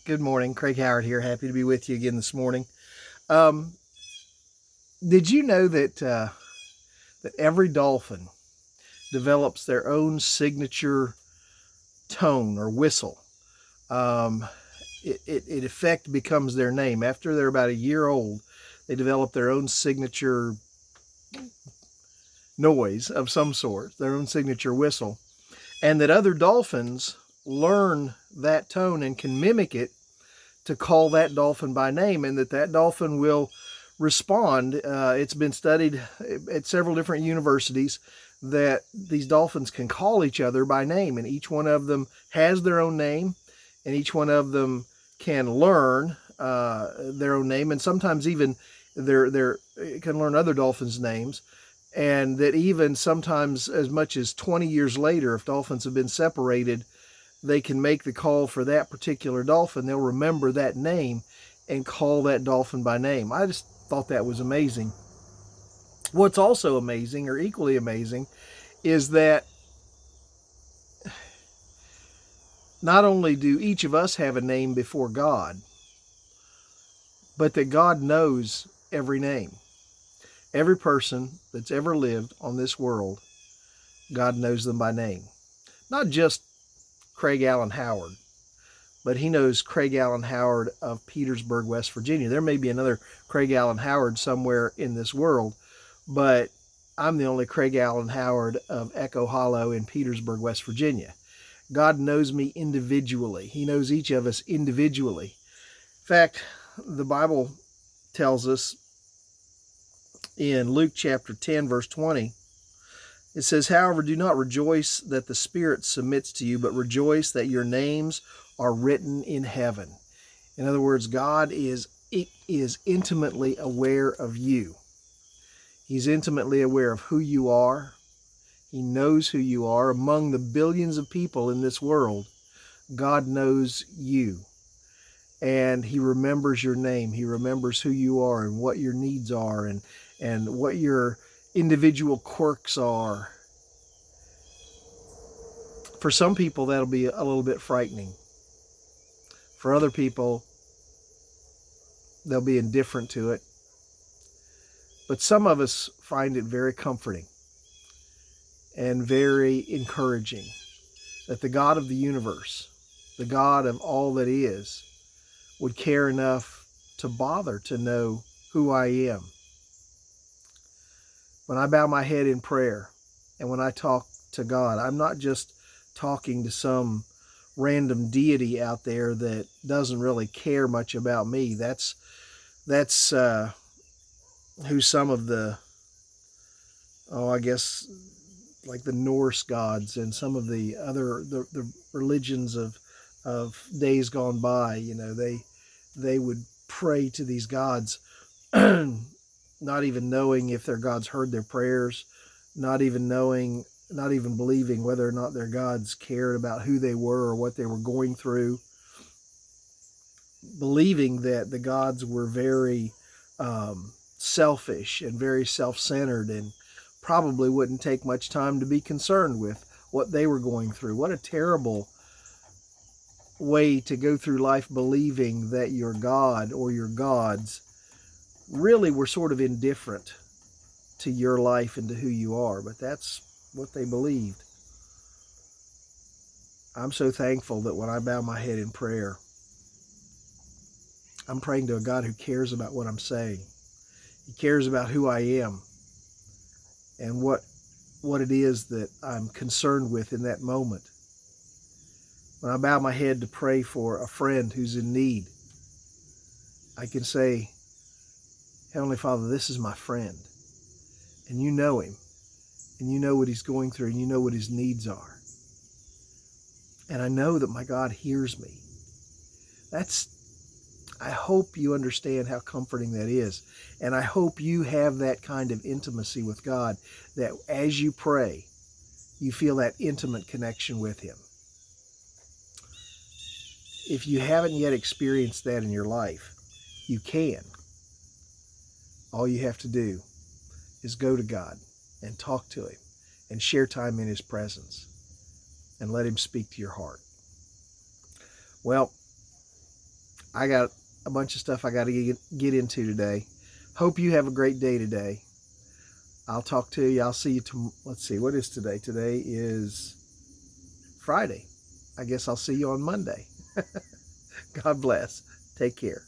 Good morning. Craig Howard here. Happy to be with you again this morning. Um, did you know that every dolphin develops their own signature tone or whistle? Um, it in effect becomes their name. After they're about a year old, they develop their own signature noise of some sort, their own signature whistle, and that other dolphins learn that tone and can mimic it to call that dolphin by name, and that dolphin will respond. It's been studied at several different universities that these dolphins can call each other by name, and each one of them has their own name, and each one of them can learn their own name, and sometimes even they can learn other dolphins' names. And that even sometimes as much as 20 years later, if dolphins have been separated, they can make the call for that particular dolphin. They'll remember that name and call that dolphin by name. I just thought that was amazing. What's also amazing, or equally amazing, is that not only do each of us have a name before God, but that God knows every name. Every person that's ever lived on this world, God knows them by name. Not just Craig Allen Howard, but he knows Craig Allen Howard of Petersburg, West Virginia. There may be another Craig Allen Howard somewhere in this world, but I'm the only Craig Allen Howard of Echo Hollow in Petersburg, West Virginia. God knows me individually. He knows each of us individually. In fact, the Bible tells us in Luke chapter 10, verse 20, it says, "However, do not rejoice that the Spirit submits to you, but rejoice that your names are written in heaven." In other words, God is intimately aware of you. He's intimately aware of who you are. He knows who you are. Among the billions of people in this world, God knows you. And He remembers your name. He remembers who you are and what your needs are and what your individual quirks are. For some people, that'll be a little bit frightening. For other people, they'll be indifferent to it. But some of us find it very comforting and very encouraging that the God of the universe, the God of all that is, would care enough to bother to know who I am. When I bow my head in prayer and when I talk to God, I'm not just talking to some random deity out there that doesn't really care much about me. That's who some of the, I guess, like the Norse gods and some of the other the religions of days gone by, they would pray to these gods, not even knowing if their gods heard their prayers, not even believing whether or not their gods cared about who they were or what they were going through, believing that the gods were very selfish and very self-centered and probably wouldn't take much time to be concerned with what they were going through. What a terrible way to go through life, believing that your God or your gods really were sort of indifferent to your life and to who you are. But that's what they believed. I'm so thankful that when I bow my head in prayer, I'm praying to a God who cares about what I'm saying. He cares about who I am and what it is that I'm concerned with in that moment. When I bow my head to pray for a friend who's in need, I can say, Heavenly Father, this is my friend, and you know him, and you know what he's going through, and you know what his needs are. And I know that my God hears me. I hope you understand how comforting that is. And I hope you have that kind of intimacy with God, that as you pray, you feel that intimate connection with him. If you haven't yet experienced that in your life, you can. All you have to do is go to God and talk to him and share time in his presence and let him speak to your heart. Well, I got a bunch of stuff I got to get into today. Hope you have a great day today. I'll talk to you. I'll see you let's see, what is today? Today is Friday. I guess I'll see you on Monday. God bless. Take care.